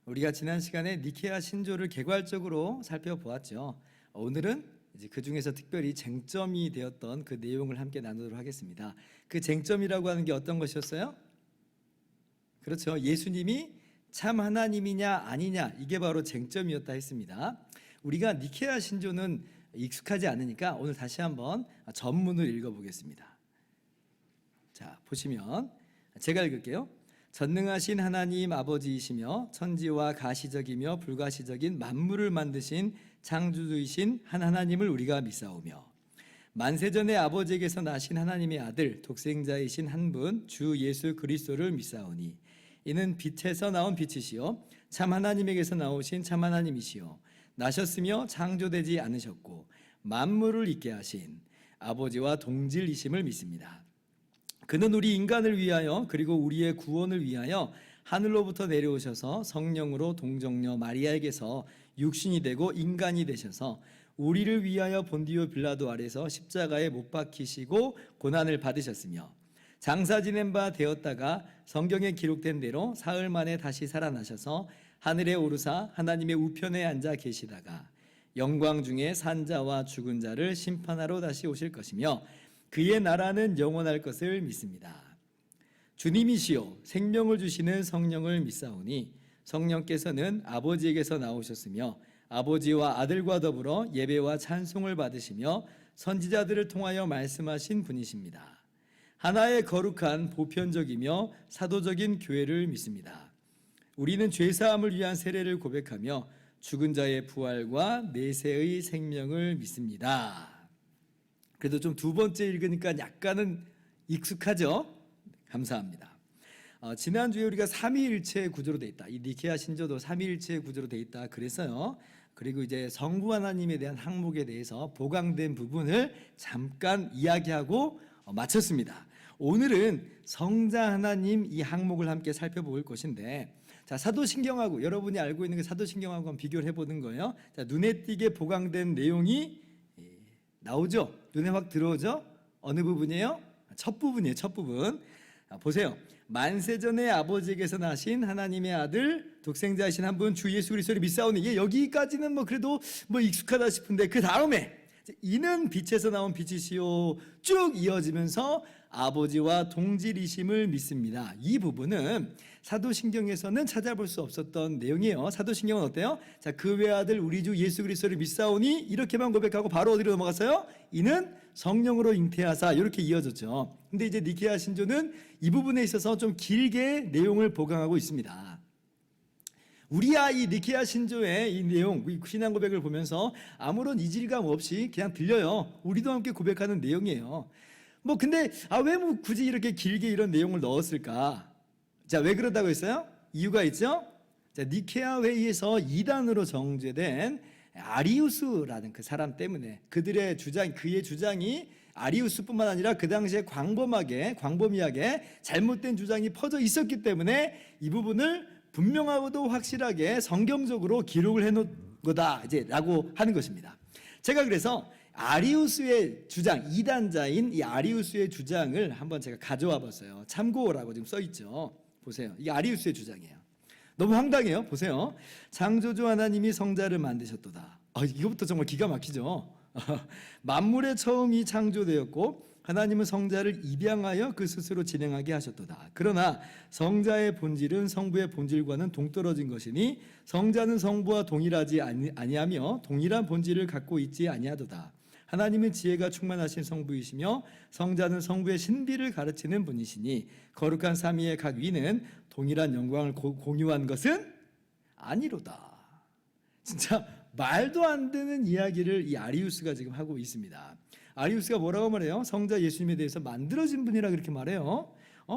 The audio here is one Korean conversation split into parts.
우리가 지난 시간에 니케아 신조를 개괄적으로 살펴보았죠. 오늘은 이제 그 중에서 특별히 쟁점이 되었던 그 내용을 함께 나누도록 하겠습니다. 그 쟁점이라고 하는 게 어떤 것이었어요? 그렇죠. 예수님이 참 하나님이냐 아니냐, 이게 바로 쟁점이었다 했습니다. 우리가 니케아 신조는 익숙하지 않으니까 오늘 다시 한번 전문을 읽어보겠습니다. 자, 보시면 제가 읽을게요. 전능하신 하나님 아버지이시며 천지와 가시적이며 불가시적인 만물을 만드신 창조주이신 한 하나님을 우리가 믿사오며, 만세전에 아버지에게서 나신 하나님의 아들 독생자이신 한 분 주 예수 그리스도를 믿사오니, 이는 빛에서 나온 빛이시요 참 하나님에게서 나오신 참 하나님이시요 나셨으며 창조되지 않으셨고 만물을 있게 하신 아버지와 동질이심을 믿습니다. 그는 우리 인간을 위하여 그리고 우리의 구원을 위하여 하늘로부터 내려오셔서 성령으로 동정녀 마리아에게서 육신이 되고 인간이 되셔서 우리를 위하여 본디오 빌라도 아래서 십자가에 못 박히시고 고난을 받으셨으며, 장사 지낸 바 되었다가 성경에 기록된 대로 사흘 만에 다시 살아나셔서 하늘에 오르사 하나님의 우편에 앉아 계시다가 영광 중에 산 자와 죽은 자를 심판하러 다시 오실 것이며, 그의 나라는 영원할 것을 믿습니다. 주님이시요 생명을 주시는 성령을 믿사오니, 성령께서는 아버지에게서 나오셨으며 아버지와 아들과 더불어 예배와 찬송을 받으시며 선지자들을 통하여 말씀하신 분이십니다. 하나의 거룩한 보편적이며 사도적인 교회를 믿습니다. 우리는 죄사함을 위한 세례를 고백하며 죽은 자의 부활과 내세의 생명을 믿습니다. 그래도 좀 두 번째 읽으니까 약간은 익숙하죠? 감사합니다. 지난주에 우리가 삼위일체 구조로 돼 있다. 이 니케아 신조도 삼위일체 구조로 돼 있다 그래서요. 그리고 이제 성부 하나님에 대한 항목에 대해서 보강된 부분을 잠깐 이야기하고 마쳤습니다. 오늘은 성자 하나님 이 항목을 함께 살펴볼 것인데, 자, 사도신경하고 여러분이 알고 있는 그 사도신경하고 한번 비교를 해보는 거예요. 자, 눈에 띄게 보강된 내용이 나오죠? 눈에 확 들어오죠? 어느 부분이에요? 첫 부분이에요. 첫 부분. 보세요. 만세전에 아버지에게서 나신 하나님의 아들 독생자이신 한 분 주 예수 그리스도를 믿사오니, 여기까지는 뭐 그래도 뭐 익숙하다 싶은데, 그 다음에 이는 빛에서 나온 빛이시요 쭉 이어지면서 아버지와 동질이심을 믿습니다. 이 부분은 사도신경에서는 찾아볼 수 없었던 내용이에요. 사도신경은 어때요? 자, 그 외아들 우리 주 예수 그리스도를 믿사오니 이렇게만 고백하고 바로 어디로 넘어갔어요? 이는 성령으로 잉태하사, 이렇게 이어졌죠. 근데 이제 니케아 신조는 이 부분에 있어서 좀 길게 내용을 보강하고 있습니다. 우리야 이 니케아 신조의 이 내용, 이 신앙 고백을 보면서 아무런 이질감 없이 그냥 들려요. 우리도 함께 고백하는 내용이에요. 뭐 근데 왜 뭐 굳이 이렇게 길게 이런 내용을 넣었을까? 자, 왜 그런다고 했어요? 이유가 있죠. 자, 니케아 회의에서 이단으로 정죄된 아리우스라는 그 사람 때문에, 그들의 주장, 그의 주장이 아리우스뿐만 아니라 그 당시에 광범위하게 잘못된 주장이 퍼져 있었기 때문에 이 부분을 분명하고도 확실하게 성경적으로 기록을 해놓은 거다 라고 하는 것입니다. 제가 그래서 아리우스의 주장, 이단자인 이 아리우스의 주장을 한번 제가 가져와 봤어요. 참고라고 지금 써 있죠. 보세요. 이게 아리우스의 주장이에요. 너무 황당해요. 보세요. 창조주 하나님이 성자를 만드셨도다. 이거부터 정말 기가 막히죠. 만물의 처음이 창조되었고 하나님은 성자를 입양하여 그 스스로 진행하게 하셨도다. 그러나 성자의 본질은 성부의 본질과는 동떨어진 것이니 성자는 성부와 동일하지 아니하며 동일한 본질을 갖고 있지 아니하도다. 하나님은 지혜가 충만하신 성부이시며 성자는 성부의 신비를 가르치는 분이시니 거룩한 삼위의 각 위는 동일한 영광을 공유한 것은 아니로다. 진짜 말도 안 되는 이야기를 이 아리우스가 지금 하고 있습니다. 아리우스가 뭐라고 말해요? 성자 예수님에 대해서 만들어진 분이라 그렇게 말해요.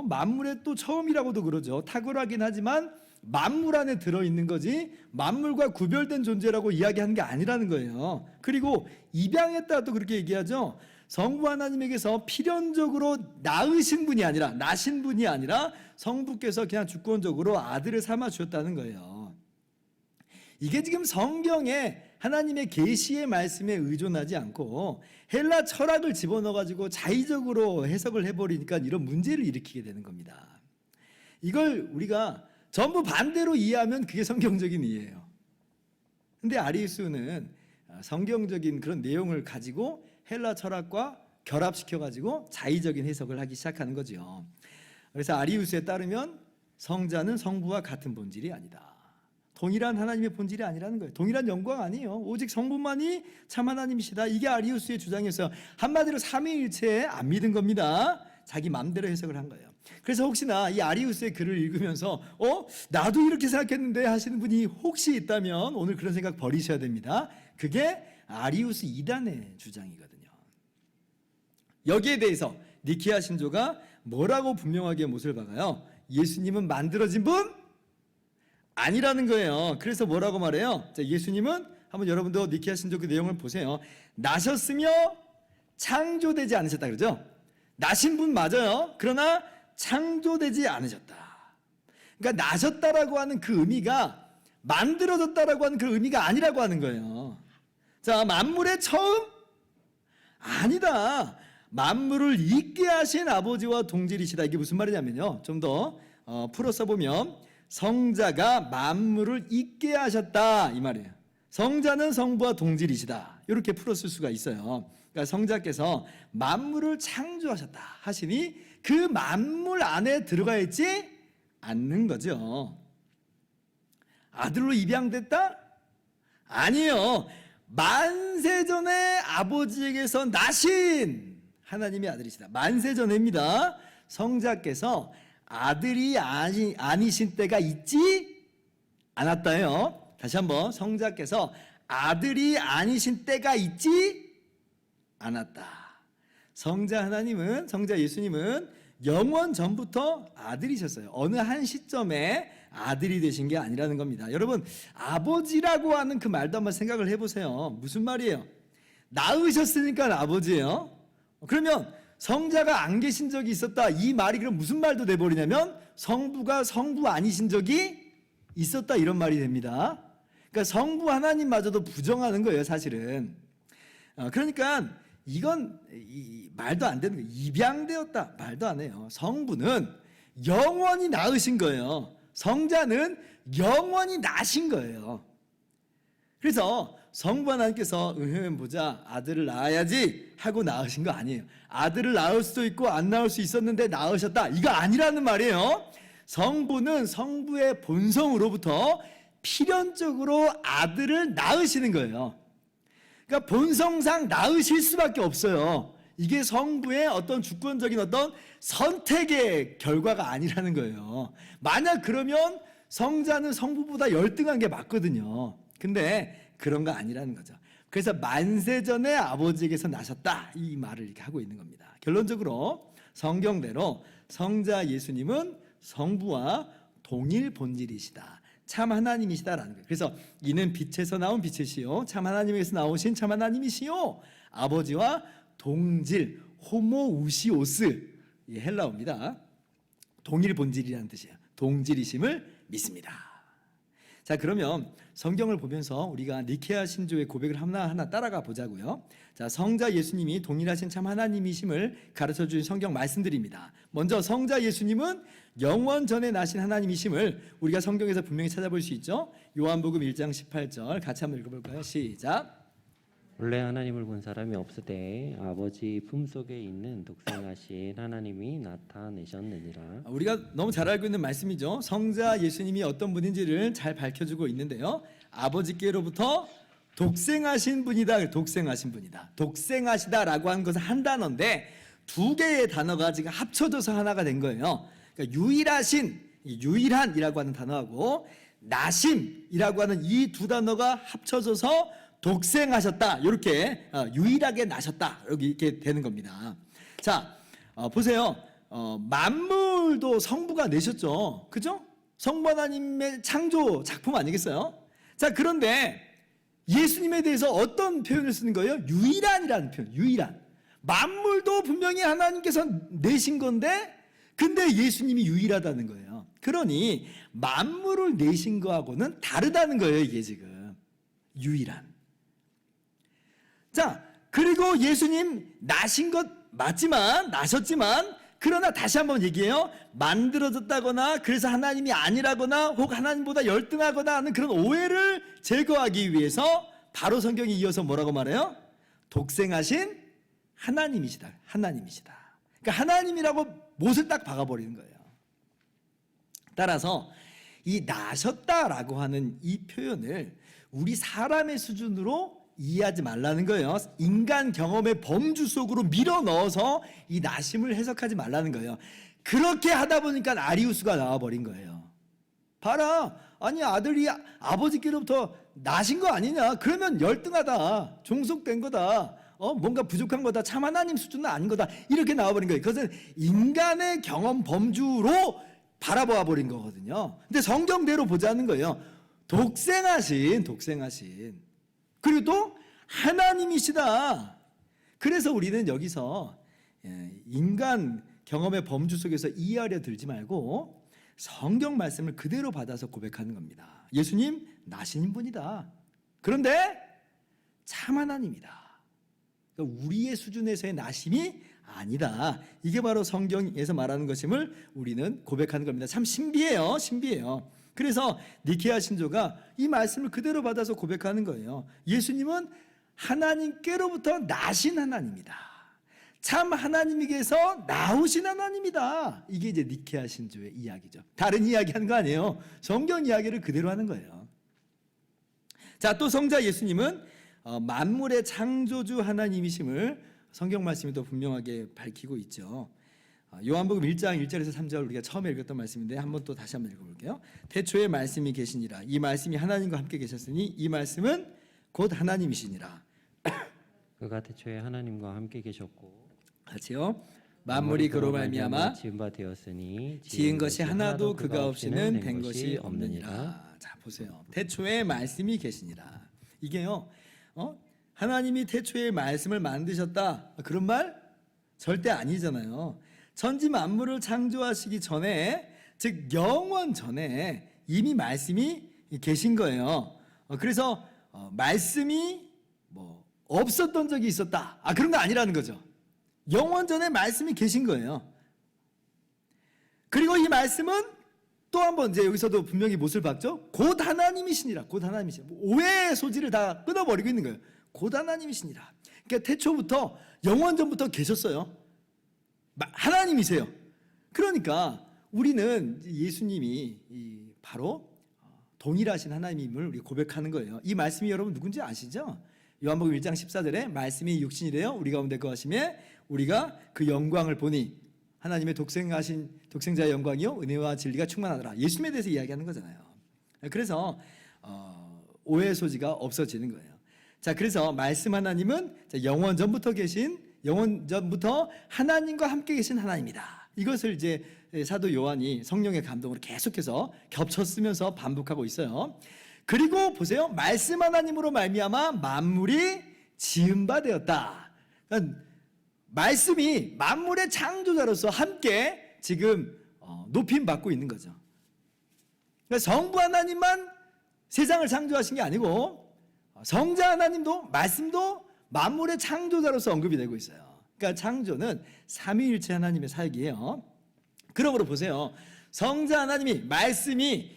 만물의 또 처음이라고도 그러죠. 탁월하긴 하지만 만물 안에 들어있는 거지 만물과 구별된 존재라고 이야기하는 게 아니라는 거예요. 그리고 입양했다도 그렇게 얘기하죠. 성부 하나님에게서 필연적으로 나신 분이 아니라 성부께서 그냥 주권적으로 아들을 삼아 주셨다는 거예요. 이게 지금 성경에 하나님의 계시의 말씀에 의존하지 않고 헬라 철학을 집어넣어가지고 자의적으로 해석을 해버리니까 이런 문제를 일으키게 되는 겁니다. 이걸 우리가 전부 반대로 이해하면 그게 성경적인 이해예요. 근데 아리우스는 성경적인 그런 내용을 가지고 헬라 철학과 결합시켜 가지고 자의적인 해석을 하기 시작하는 거죠. 그래서 아리우스에 따르면 성자는 성부와 같은 본질이 아니다. 동일한 하나님의 본질이 아니라는 거예요. 동일한 영광 아니에요. 오직 성부만이 참 하나님이시다. 이게 아리우스의 주장이었어요. 한마디로 삼위일체에 안 믿은 겁니다. 자기 마음대로 해석을 한 거예요. 그래서 혹시나 이 아리우스의 글을 읽으면서 나도 이렇게 생각했는데 하시는 분이 혹시 있다면 오늘 그런 생각 버리셔야 됩니다. 그게 아리우스 이단의 주장이거든요. 여기에 대해서 니케아 신조가 뭐라고 분명하게 못을 박아요? 예수님은 만들어진 분 아니라는 거예요. 그래서 뭐라고 말해요? 자, 예수님은 한번 여러분도 니케아 신조 그 내용을 보세요. 나셨으며 창조되지 않으셨다 그러죠? 나신 분 맞아요. 그러나 창조되지 않으셨다. 그러니까 나셨다라고 하는 그 의미가 만들어졌다라고 하는 그 의미가 아니라고 하는 거예요. 자, 만물의 처음? 아니다. 만물을 있게 하신 아버지와 동질이시다. 이게 무슨 말이냐면요. 좀 더 풀어서 보면 성자가 만물을 있게 하셨다 이 말이에요. 성자는 성부와 동질이시다. 이렇게 풀었을 수가 있어요. 그러니까 성자께서 만물을 창조하셨다 하시니 그 만물 안에 들어가 있지 않는 거죠. 아들로 입양됐다? 아니에요. 만세전에 아버지에게서 나신 하나님의 아들이시다. 만세전에입니다. 성자께서 아들이 아니신 때가 있지 않았다요. 다시 한번 성자께서 아들이 아니신 때가 있지 않았다. 성자 하나님은, 성자 예수님은 영원 전부터 아들이셨어요. 어느 한 시점에 아들이 되신 게 아니라는 겁니다. 여러분, 아버지라고 하는 그 말도 한번 생각을 해보세요. 무슨 말이에요? 낳으셨으니까 아버지예요. 그러면 성자가 안 계신 적이 있었다. 이 말이 그럼 무슨 말도 돼버리냐면 성부가 성부 아니신 적이 있었다 이런 말이 됩니다. 그러니까 성부 하나님마저도 부정하는 거예요, 사실은. 그러니까 이건 말도 안 되는 거예요. 입양되었다 말도 안 해요. 성부는 영원히 낳으신 거예요. 성자는 영원히 나신 거예요. 그래서 성부 하나님께서 보자 아들을 낳아야지 하고 낳으신 거 아니에요. 아들을 낳을 수도 있고 안 낳을 수 있었는데 낳으셨다 이거 아니라는 말이에요. 성부는 성부의 본성으로부터 필연적으로 아들을 낳으시는 거예요. 그러니까 본성상 낳으실 수밖에 없어요. 이게 성부의 어떤 주권적인 어떤 선택의 결과가 아니라는 거예요. 만약 그러면 성자는 성부보다 열등한 게 맞거든요. 근데 그런 거 아니라는 거죠. 그래서 만세전에 아버지에게서 나셨다 이 말을 이렇게 하고 있는 겁니다. 결론적으로 성경대로 성자 예수님은 성부와 동일 본질이시다. 참 하나님이시다라는 거예요. 그래서 이는 빛에서 나온 빛이시요 참 하나님에게서 나오신 참 하나님이시요 아버지와 동질 호모우시오스 이 헬라어입니다. 동일 본질이라는 뜻이에요. 동질이심을 믿습니다. 자, 그러면 성경을 보면서 우리가 니케아 신조의 고백을 하나하나 따라가 보자고요. 자, 성자 예수님이 동일하신 참 하나님이심을 가르쳐 주신 성경 말씀드립니다. 먼저 성자 예수님은 영원 전에 나신 하나님이심을 우리가 성경에서 분명히 찾아볼 수 있죠. 요한복음 1장 18절 같이 한번 읽어볼까요? 시작. 원래 하나님을 본 사람이 없으되 아버지 품속에 있는 독생하신 하나님이 나타내셨느니라. 우리가 너무 잘 알고 있는 말씀이죠. 성자 예수님이 어떤 분인지를 잘 밝혀주고 있는데요. 아버지께로부터 독생하신 분이다. 독생하신 분이다. 독생하시다라고 하는 것은 한 단어인데 두 개의 단어가 지금 합쳐져서 하나가 된 거예요. 그러니까 유일하신, 유일한이라고 하는 단어하고 나심이라고 하는 이 두 단어가 합쳐져서 독생하셨다. 이렇게 유일하게 나셨다. 이렇게 되는 겁니다. 자, 보세요. 만물도 성부가 내셨죠. 그죠? 성부 하나님의 창조 작품 아니겠어요? 자, 그런데 예수님에 대해서 어떤 표현을 쓰는 거예요? 유일한이라는 표현. 유일한. 만물도 분명히 하나님께서 내신 건데 근데 예수님이 유일하다는 거예요. 그러니 만물을 내신 거하고는 다르다는 거예요. 이게 지금. 유일한. 자, 그리고 예수님 나신 것 맞지만 나셨지만 그러나 다시 한번 얘기해요. 만들어졌다거나 그래서 하나님이 아니라거나 혹 하나님보다 열등하거나 하는 그런 오해를 제거하기 위해서 바로 성경이 이어서 뭐라고 말해요? 독생하신 하나님이시다. 하나님이시다. 그러니까 하나님이라고 못을 딱 박아버리는 거예요. 따라서 이 나셨다라고 하는 이 표현을 우리 사람의 수준으로 이해하지 말라는 거예요. 인간 경험의 범주 속으로 밀어 넣어서 이 나심을 해석하지 말라는 거예요. 그렇게 하다 보니까 아리우스가 나와버린 거예요. 봐라, 아니 아들이 아버지께로부터 나신 거 아니냐? 그러면 열등하다, 종속된 거다, 뭔가 부족한 거다, 참 하나님 수준은 아닌 거다, 이렇게 나와버린 거예요. 그것은 인간의 경험 범주로 바라보아 버린 거거든요. 근데 성경대로 보자는 거예요. 독생하신 그리고 또 하나님이시다. 그래서 우리는 여기서 인간 경험의 범주 속에서 이해하려 들지 말고 성경 말씀을 그대로 받아서 고백하는 겁니다. 예수님 나신 분이다. 그런데 참 하나님이다. 그러니까 우리의 수준에서의 나심이 아니다. 이게 바로 성경에서 말하는 것임을 우리는 고백하는 겁니다. 참 신비해요. 그래서 니케아 신조가 이 말씀을 그대로 받아서 고백하는 거예요. 예수님은 하나님께로부터 나신 하나님이다. 참 하나님에게서 나오신 하나님이다. 이게 이제 니케아 신조의 이야기죠. 다른 이야기 하는 거 아니에요. 성경 이야기를 그대로 하는 거예요. 자, 또 성자 예수님은 만물의 창조주 하나님이심을 성경 말씀이 또 분명하게 밝히고 있죠. 요한복음 1장 1절에서 3절 우리가 처음에 읽었던 말씀인데 한번 또 다시 한번 읽어볼게요. 태초에 말씀이 계시니라. 이 말씀이 하나님과 함께 계셨으니 이 말씀은 곧 하나님이시니라. 그가 태초에 하나님과 함께 계셨고 같이요. 만물이 그로 말미암아 지은 바 되었으니 지은 것이 하나도 그가 없이는 된 것이 없느니라. 자, 보세요. 태초에 말씀이 계시니라. 이게요. 하나님이 태초에 말씀을 만드셨다. 그런 말 절대 아니잖아요. 천지 만물을 창조하시기 전에, 즉 영원 전에 이미 말씀이 계신 거예요. 그래서 말씀이 뭐 없었던 적이 있었다. 그런 거 아니라는 거죠. 영원 전에 말씀이 계신 거예요. 그리고 이 말씀은 또 한 번 이제 여기서도 분명히 못을 박죠. 곧 하나님이시니라. 곧 하나님이시니라. 오해의 소지를 다 끊어버리고 있는 거예요. 곧 하나님이시니라. 그러니까 태초부터 영원 전부터 계셨어요. 하나님이세요. 그러니까 우리는 예수님이 바로 동일하신 하나님임을 우리 고백하는 거예요. 이 말씀이 여러분 누군지 아시죠? 요한복음 1장 14절에 말씀이 육신이래요. 우리 가운데 거하심에 우리가 그 영광을 보니 하나님의 독생자의 영광이요 은혜와 진리가 충만하더라. 예수님에 대해서 이야기하는 거잖아요. 그래서 오해의 소지가 없어지는 거예요. 자, 그래서 말씀 하나님은 영원 전부터 하나님과 함께 계신 하나님이다. 이것을 이제 사도 요한이 성령의 감동으로 계속해서 겹쳐 쓰면서 반복하고 있어요. 그리고 보세요. 말씀 하나님으로 말미암아 만물이 지은 바 되었다. 그러니까 말씀이 만물의 창조자로서 함께 지금 높임 받고 있는 거죠. 그러니까 성부 하나님만 세상을 창조하신 게 아니고 성자 하나님도 말씀도 만물의 창조자로서 언급이 되고 있어요. 그러니까 창조는 삼위일체 하나님의 사역이에요. 그러므로 보세요. 성자 하나님이 말씀이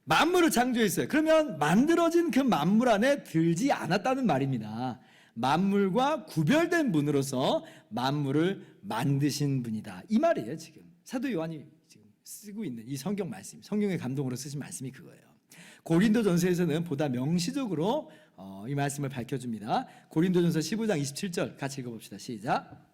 만물을 창조했어요. 그러면 만들어진 그 만물 안에 들지 않았다는 말입니다. 만물과 구별된 분으로서 만물을 만드신 분이다. 이 말이에요. 지금 사도 요한이 지금 쓰고 있는 이 성경 말씀, 성령의 감동으로 쓰신 말씀이 그거예요. 고린도전서에서는 보다 명시적으로 이 말씀을 밝혀줍니다. 고린도전서 15장 27절 같이 읽어봅시다. 시작.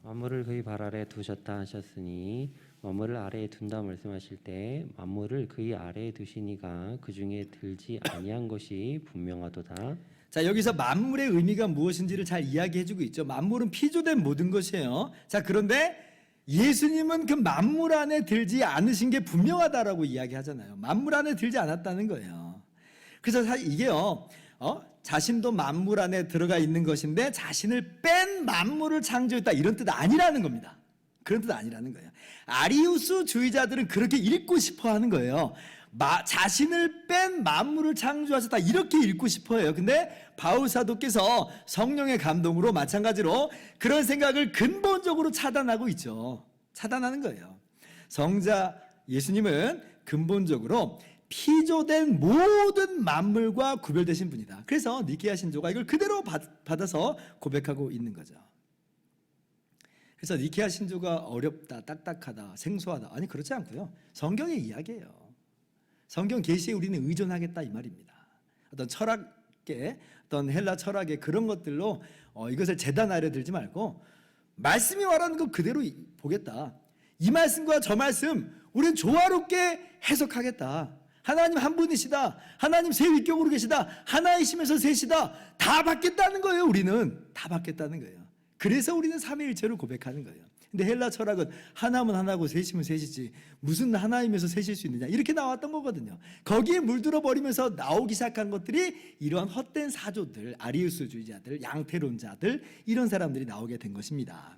만물을 그의 발 아래 두셨다 하셨으니 만물을 아래에 둔다 말씀하실 때 만물을 그의 아래에 두시니가 그 중에 들지 아니한 것이 분명하도다. 자, 여기서 만물의 의미가 무엇인지를 잘 이야기해주고 있죠. 만물은 피조된 모든 것이에요. 자, 그런데 예수님은 그 만물 안에 들지 않으신 게 분명하다라고 이야기하잖아요. 만물 안에 들지 않았다는 거예요. 그래서 사실 이게요, 자신도 만물 안에 들어가 있는 것인데 자신을 뺀 만물을 창조했다 이런 뜻 아니라는 겁니다. 그런 뜻 아니라는 거예요. 아리우스 주의자들은 그렇게 읽고 싶어 하는 거예요. 자신을 뺀 만물을 창조하셨다 이렇게 읽고 싶어 해요. 근데 바울 사도께서 성령의 감동으로 마찬가지로 그런 생각을 근본적으로 차단하고 있죠. 차단하는 거예요. 성자 예수님은 근본적으로 피조된 모든 만물과 구별되신 분이다. 그래서 니케아 신조가 이걸 그대로 받아서 고백하고 있는 거죠. 그래서 니케아 신조가 어렵다, 딱딱하다, 생소하다. 아니 그렇지 않고요. 성경의 이야기예요. 성경 계시에 우리는 의존하겠다 이 말입니다. 어떤 철학계, 어떤 헬라 철학의 그런 것들로 이것을 재단하려 들지 말고 말씀이 말하는 거 그대로 보겠다. 이 말씀과 저 말씀 우리는 조화롭게 해석하겠다. 하나님 한 분이시다. 하나님 세 위격으로 계시다. 하나이심에서 셋이다. 다 받겠다는 거예요. 우리는 다 받겠다는 거예요. 그래서 우리는 삼위일체를 고백하는 거예요. 근데 헬라 철학은 하나면 하나고 셋이면 셋이지 무슨 하나임에서 셋일 수 있느냐 이렇게 나왔던 거거든요. 거기에 물들어 버리면서 나오기 시작한 것들이 이러한 헛된 사조들, 아리우스주의자들, 양태론자들 이런 사람들이 나오게 된 것입니다.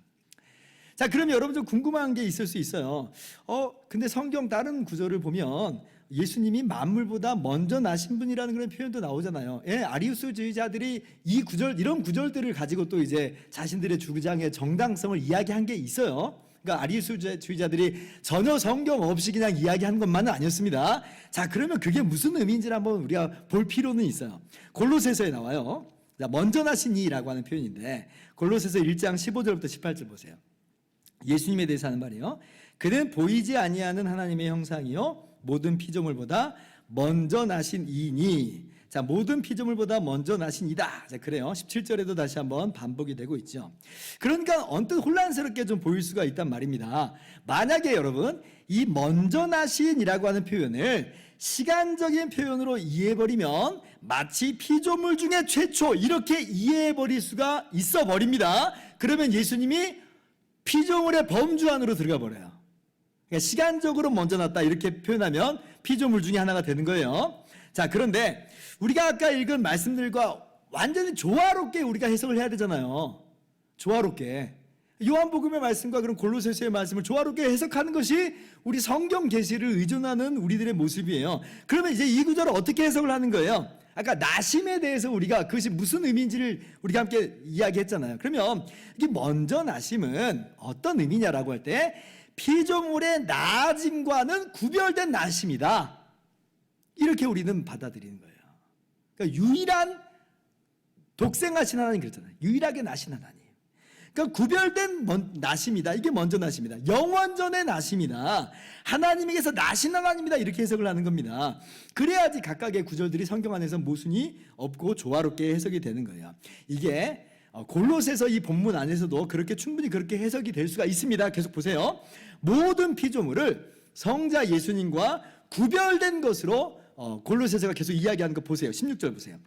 자, 그럼 여러분 좀 궁금한 게 있을 수 있어요. 근데 성경 다른 구절을 보면 예수님이 만물보다 먼저 나신 분이라는 그런 표현도 나오잖아요. 예, 아리우스주의자들이 이 구절, 이런 구절들을 가지고 또 이제 자신들의 주장의 정당성을 이야기한 게 있어요. 그러니까 아리우스주의자들이 전혀 성경 없이 그냥 이야기한 것만은 아니었습니다. 자, 그러면 그게 무슨 의미인지를 한번 우리가 볼 필요는 있어요. 골로새서에 나와요. 자, 먼저 나신 이라고 하는 표현인데 골로새서 1장 15절부터 18절 보세요. 예수님에 대해서 하는 말이에요. 그는 보이지 아니하는 하나님의 형상이요 모든 피조물보다 먼저 나신 이니. 자, 모든 피조물보다 먼저 나신 이다. 자, 그래요. 17절에도 다시 한번 반복이 되고 있죠. 그러니까 언뜻 혼란스럽게 좀 보일 수가 있단 말입니다. 만약에 여러분 이 먼저 나신이라고 하는 표현을 시간적인 표현으로 이해해버리면 마치 피조물 중에 최초 이렇게 이해해버릴 수가 있어 버립니다. 그러면 예수님이 피조물의 범주 안으로 들어가 버려요. 그러니까 시간적으로 먼저 났다 이렇게 표현하면 피조물 중에 하나가 되는 거예요. 자, 그런데 우리가 아까 읽은 말씀들과 완전히 조화롭게 우리가 해석을 해야 되잖아요. 조화롭게 요한복음의 말씀과 그런 골로새서의 말씀을 조화롭게 해석하는 것이 우리 성경 계시를 의존하는 우리들의 모습이에요. 그러면 이제 이 구절을 어떻게 해석을 하는 거예요? 아까 나심에 대해서 우리가 그것이 무슨 의미인지를 우리가 함께 이야기했잖아요. 그러면 이게 먼저 나심은 어떤 의미냐라고 할 때 피조물의 나아짐과는 구별된 나심이다. 이렇게 우리는 받아들이는 거예요. 그러니까 유일한 독생하신 하나님 그랬잖아요. 유일하게 나신 하나님. 그러니까 구별된 나심이다. 이게 먼저 나심이다. 영원전의 나심이다. 하나님에게서 나신 하나님이다. 이렇게 해석을 하는 겁니다. 그래야지 각각의 구절들이 성경 안에서 모순이 없고 조화롭게 해석이 되는 거예요. 이게 골로새서 이 본문 안에서도 그렇게 충분히 그렇게 해석이 될 수가 있습니다. 계속 보세요. 모든 피조물을 성자 예수님과 구별된 것으로 골로새서가 계속 이야기하는 거 보세요. 16절 보세요.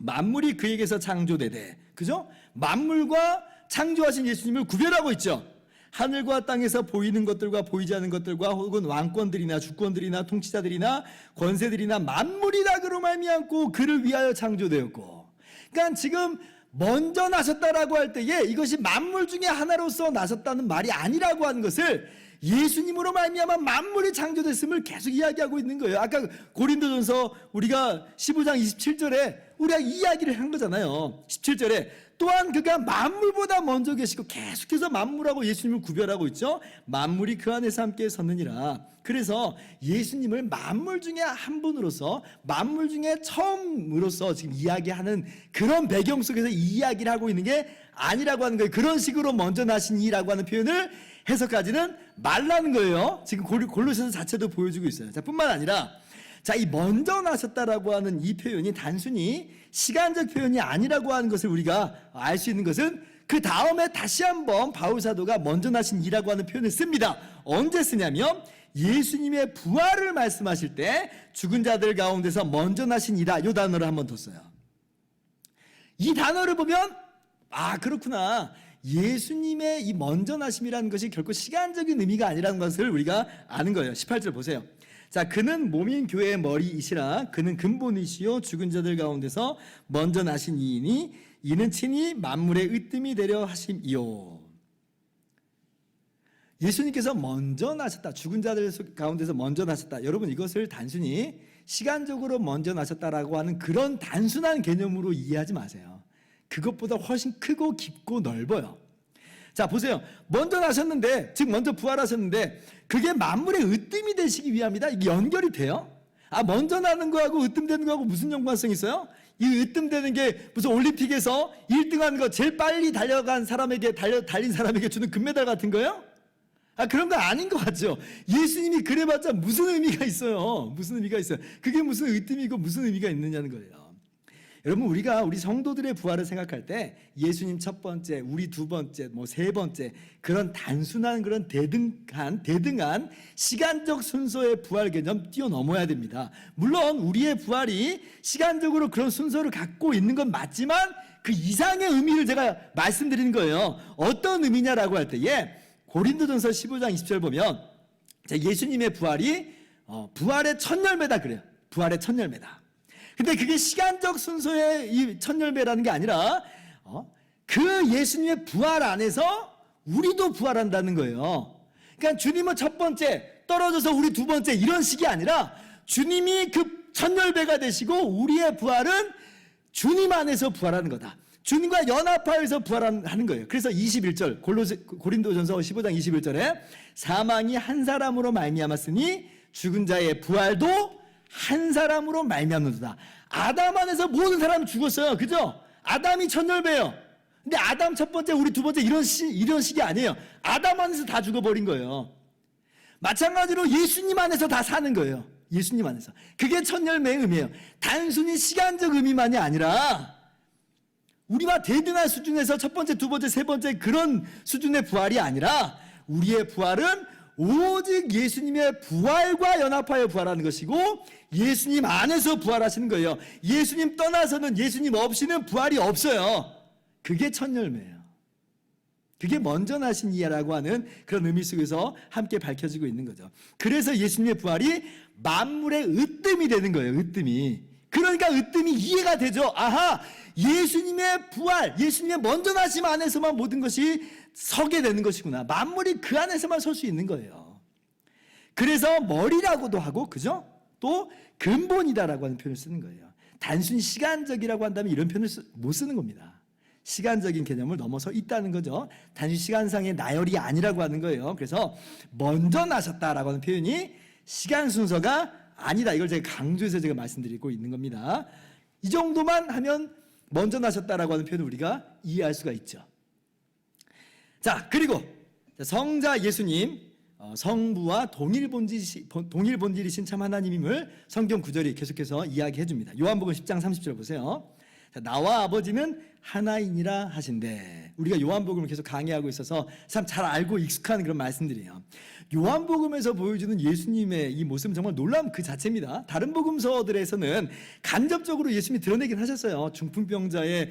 만물이 그에게서 창조되되, 그죠? 만물과 창조하신 예수님을 구별하고 있죠. 하늘과 땅에서 보이는 것들과 보이지 않는 것들과 혹은 왕권들이나 주권들이나 통치자들이나 권세들이나 만물이 다 그로 말미암고 그를 위하여 창조되었고. 그러니까 지금 먼저 나셨다라고 할 때에 이것이 만물 중에 하나로서 나셨다는 말이 아니라고 하는 것을 예수님으로 말미암아 만물이 창조됐음을 계속 이야기하고 있는 거예요. 아까 고린도전서 우리가 15장 27절에 우리가 이야기를 한 거잖아요. 17절에 또한 그가 만물보다 먼저 계시고 계속해서 만물하고 예수님을 구별하고 있죠. 만물이 그 안에서 함께 섰느니라. 그래서 예수님을 만물 중에 한 분으로서 만물 중에 처음으로서 지금 이야기하는 그런 배경 속에서 이야기를 하고 있는 게 아니라고 하는 거예요. 그런 식으로 먼저 나신 이라고 하는 표현을 해석하지는 말라는 거예요. 지금 골로새서 자체도 보여주고 있어요. 자, 뿐만 아니라 자, 이 먼저 나셨다라고 하는 이 표현이 단순히 시간적 표현이 아니라고 하는 것을 우리가 알 수 있는 것은 그 다음에 다시 한번 바울 사도가 먼저 나신 이라고 하는 표현을 씁니다. 언제 쓰냐면 예수님의 부활을 말씀하실 때 죽은 자들 가운데서 먼저 나신 이다 이 단어를 한번 더 써요. 이 단어를 보면 아, 그렇구나. 예수님의 이 먼저 나심이라는 것이 결코 시간적인 의미가 아니라는 것을 우리가 아는 거예요. 18절 보세요. 자, 그는 몸인 교회의 머리이시라. 그는 근본이시요 죽은 자들 가운데서 먼저 나신 이이니 이는 친히 만물의 으뜸이 되려 하심이요. 예수님께서 먼저 나셨다. 죽은 자들 가운데서 먼저 나셨다. 여러분 이것을 단순히 시간적으로 먼저 나셨다라고 하는 그런 단순한 개념으로 이해하지 마세요. 그것보다 훨씬 크고 깊고 넓어요. 자, 보세요. 먼저 나셨는데, 즉 먼저 부활하셨는데 그게 만물의 으뜸이 되시기 위함이다. 이게 연결이 돼요? 먼저 나는 거하고 으뜸되는 거하고 무슨 연관성이 있어요? 이 으뜸되는 게 무슨 올림픽에서 1등한 거 제일 빨리 달려간 사람에게 달린 사람에게 주는 금메달 같은 거예요? 그런 거 아닌 것 같죠? 예수님이 그래봤자 무슨 의미가 있어요? 무슨 의미가 있어요? 그게 무슨 으뜸이고 무슨 의미가 있느냐는 거예요. 여러분, 우리가 우리 성도들의 부활을 생각할 때 예수님 첫 번째, 우리 두 번째, 세 번째 그런 단순한 그런 대등한 시간적 순서의 부활 개념 뛰어넘어야 됩니다. 물론 우리의 부활이 시간적으로 그런 순서를 갖고 있는 건 맞지만 그 이상의 의미를 제가 말씀드리는 거예요. 어떤 의미냐라고 할 때에 고린도전서 15장 20절 보면 예수님의 부활이 부활의 첫 열매다 그래요. 부활의 첫 열매다. 근데 그게 시간적 순서의 이 첫 열매라는 게 아니라 그 예수님의 부활 안에서 우리도 부활한다는 거예요. 그러니까 주님은 첫 번째 떨어져서 우리 두 번째 이런 식이 아니라 주님이 그 첫 열매가 되시고 우리의 부활은 주님 안에서 부활하는 거다. 주님과 연합하여서 부활하는 거예요. 그래서 21절 고린도전서 15장 21절에 사망이 한 사람으로 말미암았으니 죽은 자의 부활도 한 사람으로 말미암는도다. 아담 안에서 모든 사람이 죽었어요. 그죠? 아담이 첫 열매예요. 근데 아담 첫 번째, 우리 두 번째 이런 식이 아니에요. 아담 안에서 다 죽어버린 거예요. 마찬가지로 예수님 안에서 다 사는 거예요. 예수님 안에서. 그게 첫 열매의 의미예요. 단순히 시간적 의미만이 아니라 우리와 대등한 수준에서 첫 번째, 두 번째, 세 번째 그런 수준의 부활이 아니라 우리의 부활은 오직 예수님의 부활과 연합하여 부활하는 것이고 예수님 안에서 부활하시는 거예요. 예수님 떠나서는, 예수님 없이는 부활이 없어요. 그게 첫 열매예요. 그게 먼저 나신 이야라고 하는 그런 의미 속에서 함께 밝혀지고 있는 거죠. 그래서 예수님의 부활이 만물의 으뜸이 되는 거예요. 으뜸이. 그러니까 으뜸이 이해가 되죠. 예수님의 부활, 예수님의 먼저 나심 안에서만 모든 것이 서게 되는 것이구나. 만물이 그 안에서만 설 수 있는 거예요. 그래서 머리라고도 하고, 그죠? 또 근본이다라고 하는 표현을 쓰는 거예요. 단순히 시간적이라고 한다면 이런 표현을 못 쓰는 겁니다. 시간적인 개념을 넘어서 있다는 거죠. 단순히 시간상의 나열이 아니라고 하는 거예요. 그래서 먼저 나셨다라고 하는 표현이 시간 순서가 아니다. 이걸 제가 강조해서 제가 말씀드리고 있는 겁니다. 이 정도만 하면 먼저 나셨다라고 하는 표현을 우리가 이해할 수가 있죠. 자, 그리고 성자 예수님, 성부와 동일 본질이신 참 하나님임을 성경 구절이 계속해서 이야기해 줍니다. 요한복음 10장 30절 보세요. 자, 나와 아버지는 하나이니라 하신대. 우리가 요한복음을 계속 강의하고 있어서 참 잘 알고 익숙한 그런 말씀들이에요. 요한복음에서 보여주는 예수님의 이 모습은 정말 놀라움 그 자체입니다. 다른 복음서들에서는 간접적으로 예수님이 드러내긴 하셨어요. 중풍병자의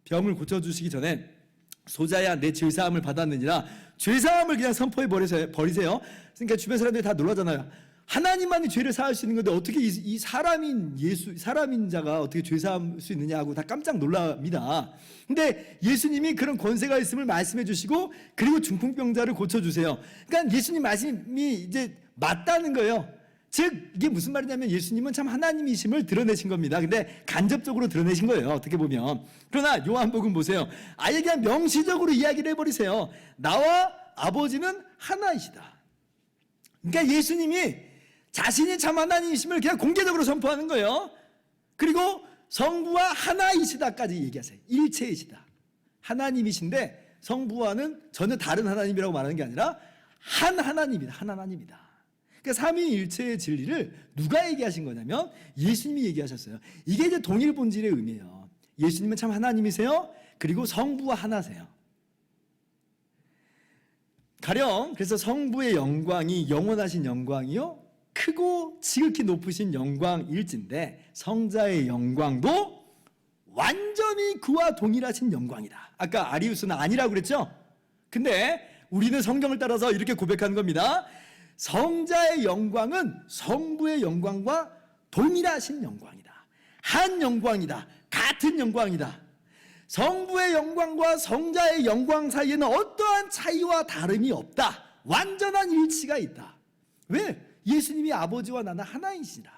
병을 고쳐주시기 전에 소자야 내 죄사함을 받았느니라. 죄사함을 그냥 선포해 버리세요. 그러니까 주변 사람들이 다 놀라잖아요. 하나님만이 죄를 사할 수 있는 건데 어떻게 이 사람인 자가 어떻게 죄 사할 수 있느냐 하고 다 깜짝 놀랍니다. 근데 예수님이 그런 권세가 있음을 말씀해 주시고 그리고 중풍병자를 고쳐주세요. 그러니까 예수님 말씀이 이제 맞다는 거예요. 즉 이게 무슨 말이냐면 예수님은 참 하나님이심을 드러내신 겁니다. 근데 간접적으로 드러내신 거예요. 어떻게 보면. 그러나 요한복음 보세요. 아예 그냥 명시적으로 이야기를 해버리세요. 나와 아버지는 하나이시다. 그러니까 예수님이 자신이 참 하나님이심을 그냥 공개적으로 선포하는 거예요. 그리고 성부와 하나이시다까지 얘기하세요. 일체이시다. 하나님이신데 성부와는 전혀 다른 하나님이라고 말하는 게 아니라 한 하나님이다. 한 하나님이다. 그러니까 삼위일체의 진리를 누가 얘기하신 거냐면 예수님이 얘기하셨어요. 이게 이제 동일 본질의 의미예요. 예수님은 참 하나님이세요. 그리고 성부와 하나세요. 가령 그래서 성부의 영광이 영원하신 영광이요 크고 지극히 높으신 영광일진데 성자의 영광도 완전히 그와 동일하신 영광이다. 아까 아리우스는 아니라고 그랬죠? 근데 우리는 성경을 따라서 이렇게 고백하는 겁니다. 성자의 영광은 성부의 영광과 동일하신 영광이다. 한 영광이다. 같은 영광이다. 성부의 영광과 성자의 영광 사이에는 어떠한 차이와 다름이 없다. 완전한 일치가 있다. 왜? 예수님이 아버지와 나는 하나이시라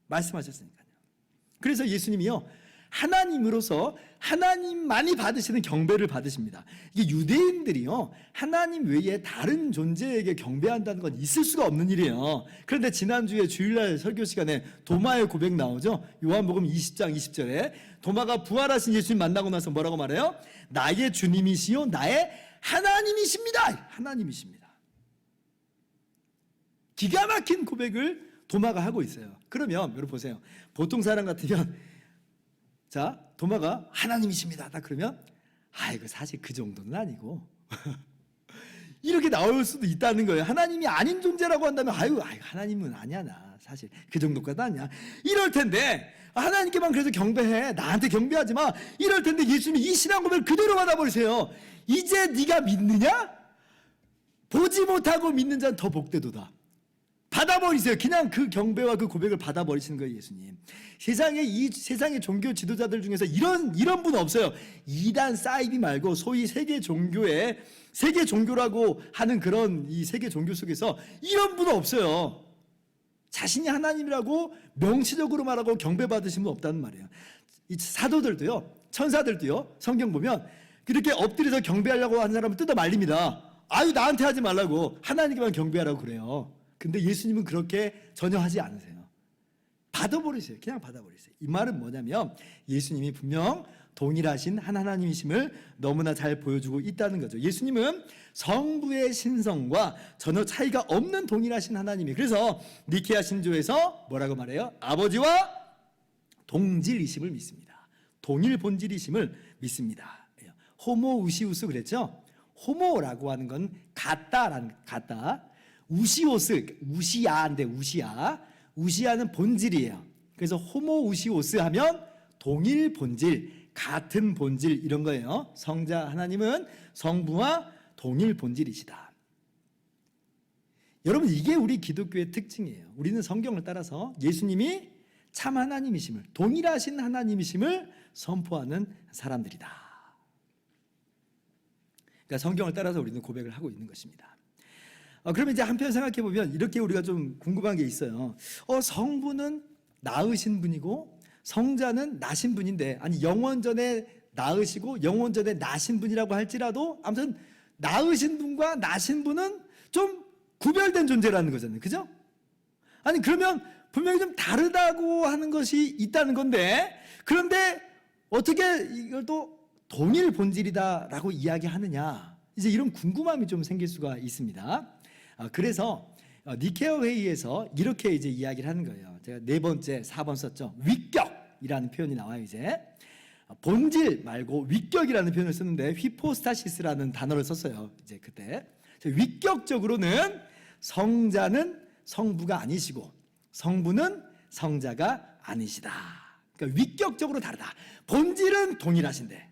말씀하셨으니까요. 그래서 예수님이요 하나님으로서 하나님만이 받으시는 경배를 받으십니다. 이게 유대인들이요, 하나님 외에 다른 존재에게 경배한다는 건 있을 수가 없는 일이에요. 그런데 지난주에 주일날 설교 시간에 도마의 고백 나오죠. 요한복음 20장 20절에 도마가 부활하신 예수님 만나고 나서 뭐라고 말해요? 나의 주님이시요 나의 하나님이십니다. 하나님이십니다. 기가 막힌 고백을 도마가 하고 있어요. 그러면 여러분 보세요. 보통 사람 같으면 자, 도마가 하나님이십니다. 딱 그러면 아이고 사실 그 정도는 아니고 이렇게 나올 수도 있다는 거예요. 하나님이 아닌 존재라고 한다면 아이고 하나님은 아니야 나 사실 그 정도까지 아니야. 이럴 텐데 하나님께만 그래서 경배해. 나한테 경배하지 마. 이럴 텐데 예수님이 이 신앙 고백을 그대로 받아버리세요. 이제 네가 믿느냐? 보지 못하고 믿는 자는 더 복되도다. 받아버리세요. 그냥 그 경배와 그 고백을 받아버리시는 거예요, 예수님. 이 세상의 종교 지도자들 중에서 이런 분 없어요. 이단 사이비 말고 소위 세계 종교라고 하는 그런 이 세계 종교 속에서 이런 분은 없어요. 자신이 하나님이라고 명시적으로 말하고 경배받으신 분 없다는 말이에요. 이 사도들도요, 천사들도요, 성경 보면 그렇게 엎드려서 경배하려고 하는 사람을 뜯어 말립니다. 아유, 나한테 하지 말라고, 하나님께만 경배하라고 그래요. 근데 예수님은 그렇게 전혀 하지 않으세요. 받아버리세요. 그냥 받아버리세요. 이 말은 뭐냐면 예수님이 분명 동일하신 한 하나님이심을 너무나 잘 보여주고 있다는 거죠. 예수님은 성부의 신성과 전혀 차이가 없는 동일하신 하나님이. 그래서 니케아 신조에서 뭐라고 말해요? 아버지와 동질이심을 믿습니다. 동일 본질이심을 믿습니다. 호모우시우스 그랬죠? 호모라고 하는 건 같다. 우시아인데 우시아는 본질이에요. 그래서 호모우시오스 하면 동일 본질, 같은 본질 이런 거예요. 성자 하나님은 성부와 동일 본질이시다. 여러분 이게 우리 기독교의 특징이에요. 우리는 성경을 따라서 예수님이 참 하나님이심을, 동일하신 하나님이심을 선포하는 사람들이다. 그러니까 성경을 따라서 우리는 고백을 하고 있는 것입니다. 그러면 이제 한편 생각해 보면 이렇게 우리가 좀 궁금한 게 있어요. 성부는 낳으신 분이고 성자는 나신 분인데, 아니 영원 전에 낳으시고 영원 전에 나신 분이라고 할지라도 아무튼 낳으신 분과 나신 분은 좀 구별된 존재라는 거잖아요. 그죠? 아니 그러면 분명히 좀 다르다고 하는 것이 있다는 건데, 그런데 어떻게 이걸 또 동일 본질이다라고 이야기하느냐, 이제 이런 궁금함이 좀 생길 수가 있습니다. 그래서 니케아 회의에서 이렇게 이제 이야기를 하는 거예요. 제가 4번째 4번 썼죠. 위격이라는 표현이 나와요. 이제 본질 말고 위격이라는 표현을 쓰는데 휘포스타시스라는 단어를 썼어요. 이제 그때 위격적으로는 성자는 성부가 아니시고 성부는 성자가 아니시다. 그러니까 위격적으로 다르다. 본질은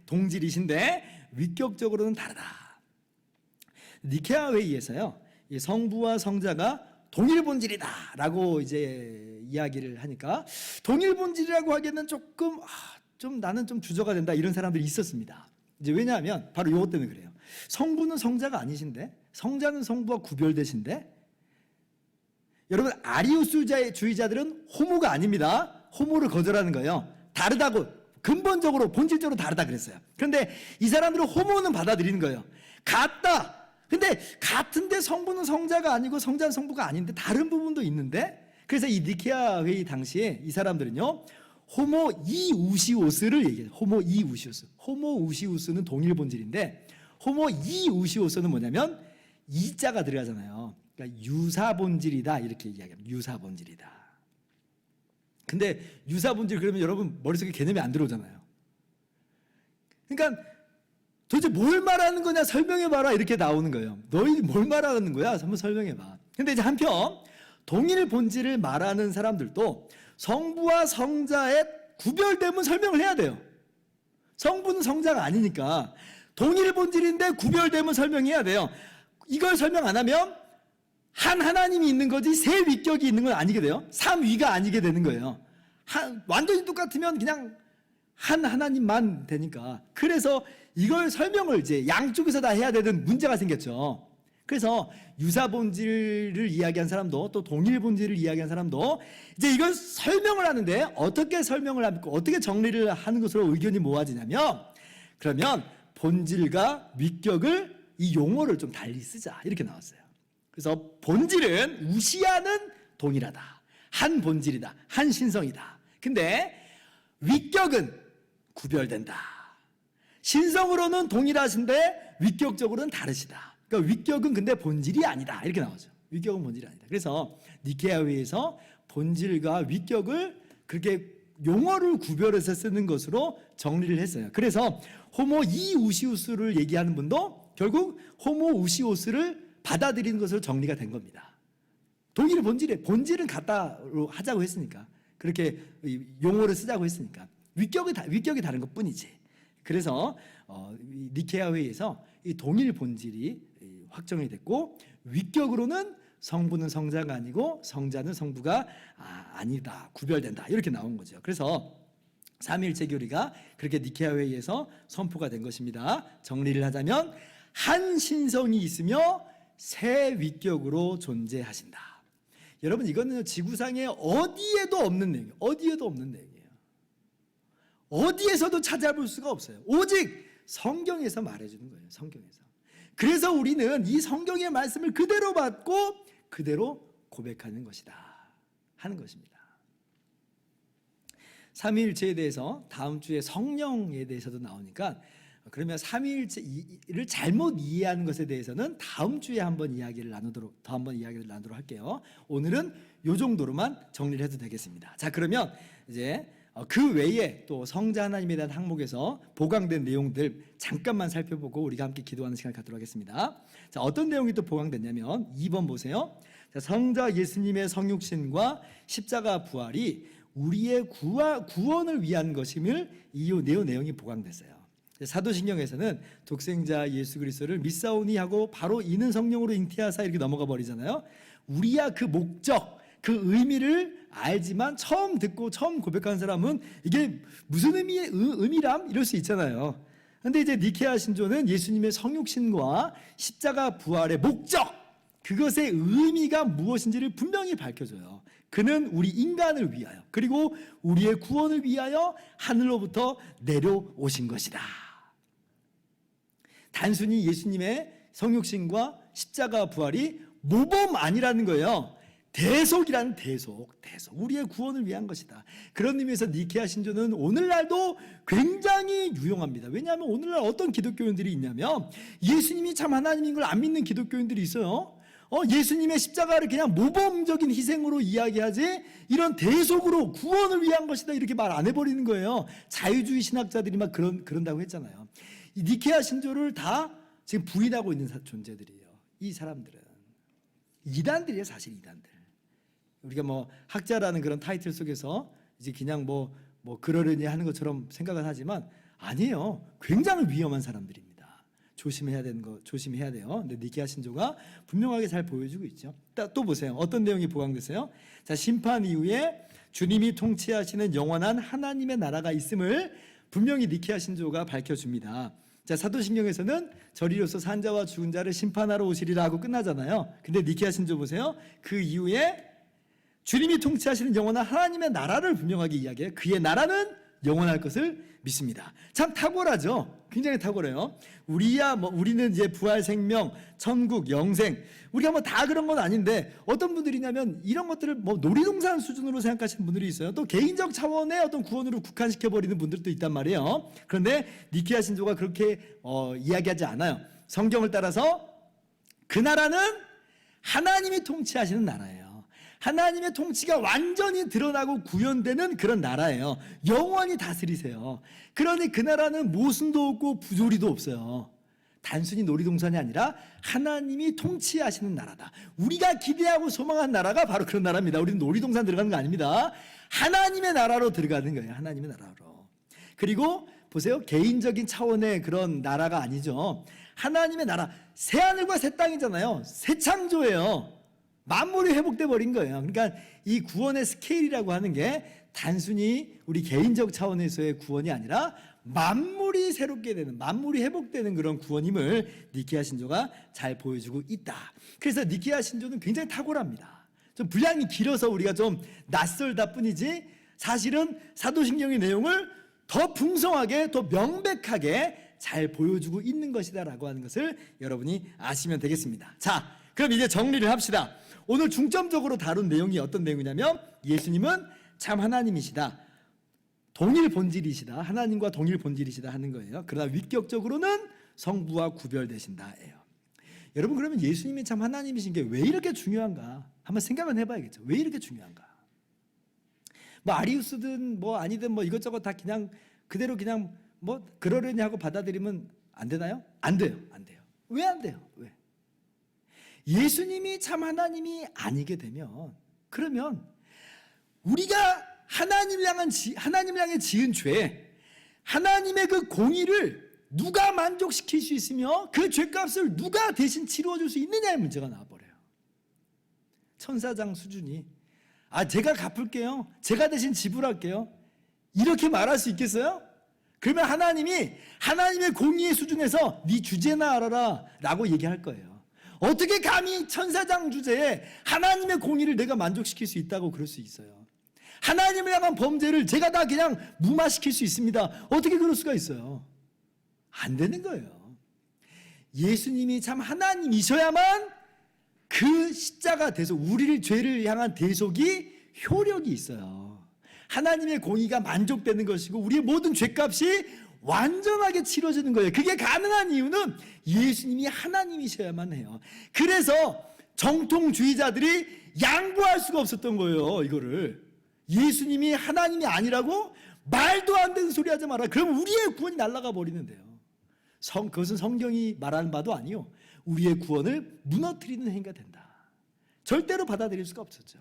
동질이신데 위격적으로는 다르다. 니케아 회의에서요, 이 성부와 성자가 동일 본질이다라고 이제 이야기를 하니까 동일 본질이라고 하기에는 조금 나는 좀 주저가 된다 이런 사람들이 있었습니다. 이제 왜냐하면 바로 이것 때문에 그래요. 성부는 성자가 아니신데, 성자는 성부와 구별되신데, 여러분 아리우스주의자들은 호모가 아닙니다. 호모를 거절하는 거예요. 다르다고, 근본적으로 본질적으로 다르다 그랬어요. 그런데 이 사람들은 호모는 받아들이는 거예요. 같다. 근데 같은데 성부는 성자가 아니고 성자는 성부가 아닌데 다른 부분도 있는데, 그래서 이 니케아 회의 당시에 이 사람들은요 호모이우시오스를 얘기해요. 호모우시우스는 동일 본질인데 호모이우시오스는 뭐냐면 이자가 들어가잖아요. 그러니까 유사 본질이다 이렇게 이야기합니다. 유사 본질이다. 근데 유사 본질 그러면 여러분 머릿속에 개념이 안 들어오잖아요. 그러니까 도대체 뭘 말하는 거냐 설명해봐라 이렇게 나오는 거예요. 너희 뭘 말하는 거야? 한번 설명해봐. 근데 이제 한편 동일 본질을 말하는 사람들도 성부와 성자의 구별됨은 설명을 해야 돼요. 성부는 성자가 아니니까 동일 본질인데 구별됨은 설명해야 돼요. 이걸 설명 안 하면 한 하나님이 있는 거지 세 위격이 있는 건 아니게 돼요. 삼위가 아니게 되는 거예요. 완전히 똑같으면 그냥 한 하나님만 되니까. 그래서 이걸 설명을 이제 양쪽에서 다 해야 되는 문제가 생겼죠. 그래서 유사 본질을 이야기한 사람도 또 동일 본질을 이야기한 사람도 이제 이걸 설명을 하는데 어떻게 설명을 합니까? 어떻게 정리를 하는 것으로 의견이 모아지냐면 그러면 본질과 위격을 이 용어를 좀 달리 쓰자 이렇게 나왔어요. 그래서 본질은 우시아는 동일하다. 한 본질이다. 한 신성이다. 근데 위격은 구별된다. 신성으로는 동일하신데 위격적으로는 다르시다. 그러니까 위격은 근데 본질이 아니다. 이렇게 나오죠. 위격은 본질이 아니다. 그래서 니케아 회의에서 본질과 위격을 그렇게 용어를 구별해서 쓰는 것으로 정리를 했어요. 그래서 호모 이우시우스를 얘기하는 분도 결국 호모 우시오스를 받아들이는 것으로 정리가 된 겁니다. 동일 본질은 같다로 하자고 했으니까 그렇게 용어를 쓰자고 했으니까 위격이 다른 것뿐이지. 그래서 니케아 회의에서 이 동일 본질이 확정이 됐고 위격으로는 성부는 성자가 아니고 성자는 성부가 아니다. 구별된다. 이렇게 나온 거죠. 그래서 삼위일체 교리가 그렇게 니케아 회의에서 선포가 된 것입니다. 정리를 하자면 한 신성이 있으며 세 위격으로 존재하신다. 여러분 이거는 지구상에 어디에도 없는 내용이에요. 어디에도 없는 내용이에요. 어디에서도 찾아볼 수가 없어요. 오직 성경에서 말해주는 거예요. 성경에서. 그래서 우리는 이 성경의 말씀을 그대로 받고 그대로 고백하는 것이다 하는 것입니다. 삼위일체에 대해서 다음 주에 성령에 대해서도 나오니까 그러면 삼위일체를 잘못 이해하는 것에 대해서는 다음 주에 한번 이야기를 나누도록 할게요. 오늘은 이 정도로만 정리를 해도 되겠습니다. 자, 그러면 이제 그 외에 또 성자 하나님에 대한 항목에서 보강된 내용들 잠깐만 살펴보고 우리가 함께 기도하는 시간을 갖도록 하겠습니다. 자, 어떤 내용이 또 보강됐냐면 2번 보세요. 자, 성자 예수님의 성육신과 십자가 부활이 우리의 구원을 위한 것임을 이 내용이 보강됐어요. 사도신경에서는 독생자 예수 그리스도를 믿사오니 하고 바로 이는 성령으로 잉태하사 이렇게 넘어가 버리잖아요. 우리야 그 목적, 그 의미를 알지만 처음 듣고 처음 고백한 사람은 이게 무슨 의미람 이럴 수 있잖아요. 근데 이제 니케아 신조는 예수님의 성육신과 십자가 부활의 목적, 그것의 의미가 무엇인지를 분명히 밝혀줘요. 그는 우리 인간을 위하여 그리고 우리의 구원을 위하여 하늘로부터 내려오신 것이다. 단순히 예수님의 성육신과 십자가 부활이 모범 아니라는 거예요. 대속이라는 대속. 우리의 구원을 위한 것이다. 그런 의미에서 니케아 신조는 오늘날도 굉장히 유용합니다. 왜냐하면 오늘날 어떤 기독교인들이 있냐면 예수님이 참 하나님인 걸 안 믿는 기독교인들이 있어요. 예수님의 십자가를 그냥 모범적인 희생으로 이야기하지 이런 대속으로 구원을 위한 것이다 이렇게 말 안 해버리는 거예요. 자유주의 신학자들이 막 그런다고 했잖아요. 이 니케아 신조를 다 지금 부인하고 있는 존재들이에요. 이 사람들은 이단들이에요. 사실 이단들. 우리가 뭐 학자라는 그런 타이틀 속에서 이제 그냥 뭐 그러려니 하는 것처럼 생각은 하지만 아니에요. 굉장히 위험한 사람들입니다. 조심해야 되는 거 조심해야 돼요. 근데 니케아 신조가 분명하게 잘 보여주고 있죠. 또 보세요. 어떤 내용이 보강됐어요? 자, 심판 이후에 주님이 통치하시는 영원한 하나님의 나라가 있음을 분명히 니케아 신조가 밝혀줍니다. 자, 사도신경에서는 저리로서 산자와 죽은 자를 심판하러 오시리라 하고 끝나잖아요. 근데 니케아 신조 보세요. 그 이후에 주님이 통치하시는 영원한 하나님의 나라를 분명하게 이야기해요. 그의 나라는 영원할 것을 믿습니다. 참 탁월하죠. 굉장히 탁월해요. 우리는 이제 부활, 생명, 천국, 영생, 우리가 뭐 다 그런 건 아닌데 어떤 분들이냐면 이런 것들을 뭐 놀이동산 수준으로 생각하시는 분들이 있어요. 또 개인적 차원의 어떤 구원으로 국한시켜 버리는 분들도 있단 말이에요. 그런데 니케아 신조가 그렇게 이야기하지 않아요. 성경을 따라서 그 나라는 하나님이 통치하시는 나라예요. 하나님의 통치가 완전히 드러나고 구현되는 그런 나라예요. 영원히 다스리세요. 그러니 그 나라는 모순도 없고 부조리도 없어요. 단순히 놀이동산이 아니라 하나님이 통치하시는 나라다. 우리가 기대하고 소망한 나라가 바로 그런 나라입니다. 우리는 놀이동산 들어가는 거 아닙니다. 하나님의 나라로 들어가는 거예요. 하나님의 나라로. 그리고 보세요. 개인적인 차원의 그런 나라가 아니죠. 하나님의 나라. 새하늘과 새 땅이잖아요. 새 창조예요. 만물이 회복돼 버린 거예요. 그러니까 이 구원의 스케일이라고 하는 게 단순히 우리 개인적 차원에서의 구원이 아니라 만물이 새롭게 되는, 만물이 회복되는 그런 구원임을 니케아 신조가 잘 보여주고 있다. 그래서 니케아 신조는 굉장히 탁월합니다. 좀 분량이 길어서 우리가 좀 낯설다 뿐이지 사실은 사도신경의 내용을 더 풍성하게, 더 명백하게 잘 보여주고 있는 것이다라고 하는 것을 여러분이 아시면 되겠습니다. 자, 그럼 이제 정리를 합시다. 오늘 중점적으로 다룬 내용이 어떤 내용이냐면 예수님은 참 하나님이시다, 동일 본질이시다, 하나님과 동일 본질이시다 하는 거예요. 그러나 위격적으로는 성부와 구별되신다예요. 여러분, 그러면 예수님이 참 하나님이신 게 왜 이렇게 중요한가 한번 생각은 해봐야겠죠. 왜 이렇게 중요한가? 뭐 아리우스든 뭐 아니든 뭐 이것저것 다 그냥 그대로 그냥 뭐 그러려니 하고 받아들이면 안 되나요? 안 돼요. 안 돼요. 왜 안 돼요? 왜? 예수님이 참 하나님이 아니게 되면, 그러면 우리가 하나님을 향해 지은 죄, 하나님의 그 공의를 누가 만족시킬 수 있으며 그 죄값을 누가 대신 치루어줄 수 있느냐의 문제가 나와버려요. 천사장 수준이 제가 갚을게요, 제가 대신 지불할게요, 이렇게 말할 수 있겠어요? 그러면 하나님이 하나님의 공의의 수준에서 네 주제나 알아라 라고 얘기할 거예요. 어떻게 감히 천사장 주제에 하나님의 공의를 내가 만족시킬 수 있다고 그럴 수 있어요? 하나님을 향한 범죄를 제가 다 그냥 무마시킬 수 있습니다. 어떻게 그럴 수가 있어요? 안 되는 거예요. 예수님이 참 하나님이셔야만 그 십자가 대속, 우리를 죄를 향한 대속이 효력이 있어요. 하나님의 공의가 만족되는 것이고 우리의 모든 죄값이 완전하게 치러지는 거예요. 그게 가능한 이유는 예수님이 하나님이셔야만 해요. 그래서 정통주의자들이 양보할 수가 없었던 거예요. 이거를 예수님이 하나님이 아니라고 말도 안 되는 소리 하지 마라. 그러면 우리의 구원이 날아가 버리는데요. 그것은 성경이 말하는 바도 아니요, 우리의 구원을 무너뜨리는 행위가 된다. 절대로 받아들일 수가 없었죠.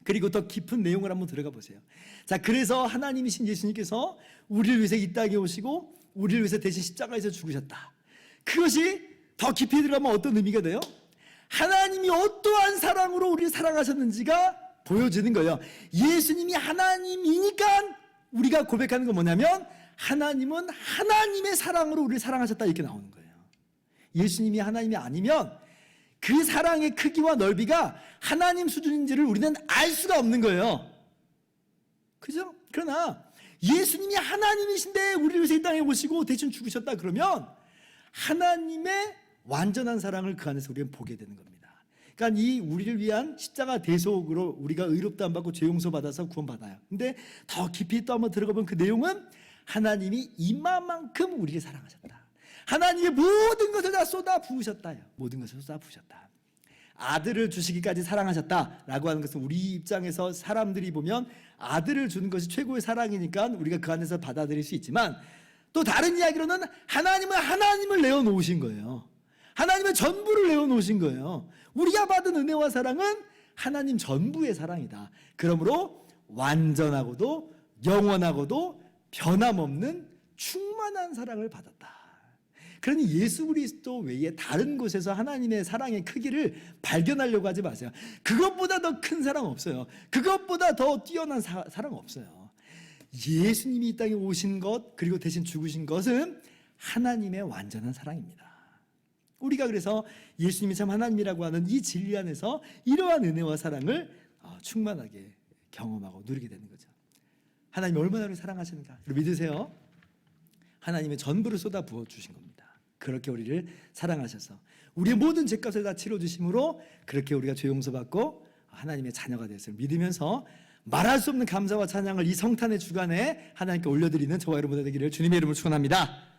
그리고 더 깊은 내용을 한번 들어가 보세요. 자, 그래서 하나님이신 예수님께서 우리를 위해서 이 땅에 오시고 우리를 위해서 대신 십자가에서 죽으셨다. 그것이 더 깊이 들어가면 어떤 의미가 돼요? 하나님이 어떠한 사랑으로 우리를 사랑하셨는지가 보여지는 거예요. 예수님이 하나님이니까 우리가 고백하는 건 뭐냐면 하나님은 하나님의 사랑으로 우리를 사랑하셨다, 이렇게 나오는 거예요. 예수님이 하나님이 아니면 그 사랑의 크기와 넓이가 하나님 수준인지를 우리는 알 수가 없는 거예요. 그죠? 그러나 예수님이 하나님이신데 우리를 위해서 이 땅에 오시고 대신 죽으셨다 그러면 하나님의 완전한 사랑을 그 안에서 우리는 보게 되는 겁니다. 그러니까 이 우리를 위한 십자가 대속으로 우리가 의롭다함 받고 죄 용서 받아서 구원받아요. 근데 더 깊이 또 한번 들어가 보면 그 내용은 하나님이 이만큼 우리를 사랑하셨다. 하나님의 모든 것을 다 쏟아 부으셨다요. 모든 것을 쏟아 부으셨다. 아들을 주시기까지 사랑하셨다라고 하는 것은 우리 입장에서 사람들이 보면 아들을 주는 것이 최고의 사랑이니까 우리가 그 안에서 받아들일 수 있지만, 또 다른 이야기로는 하나님은 하나님을 내어놓으신 거예요. 하나님의 전부를 내어놓으신 거예요. 우리가 받은 은혜와 사랑은 하나님 전부의 사랑이다. 그러므로 완전하고도 영원하고도 변함없는 충만한 사랑을 받았다. 그러니 예수 그리스도 외에 다른 곳에서 하나님의 사랑의 크기를 발견하려고 하지 마세요. 그것보다 더 큰 사랑 없어요. 그것보다 더 뛰어난 사랑 없어요. 예수님이 이 땅에 오신 것, 그리고 대신 죽으신 것은 하나님의 완전한 사랑입니다. 우리가 그래서 예수님이 참 하나님이라고 하는 이 진리 안에서 이러한 은혜와 사랑을 충만하게 경험하고 누리게 되는 거죠. 하나님이 얼마나 우리를 사랑하시는가 믿으세요. 하나님의 전부를 쏟아 부어 주신 겁니다. 그렇게 우리를 사랑하셔서 우리의 모든 죄값을 다 치러주심으로 그렇게 우리가 죄 용서받고 하나님의 자녀가 되었음을 믿으면서 말할 수 없는 감사와 찬양을 이 성탄의 주간에 하나님께 올려드리는 저와 여러분들 되기를 주님의 이름으로 축원합니다.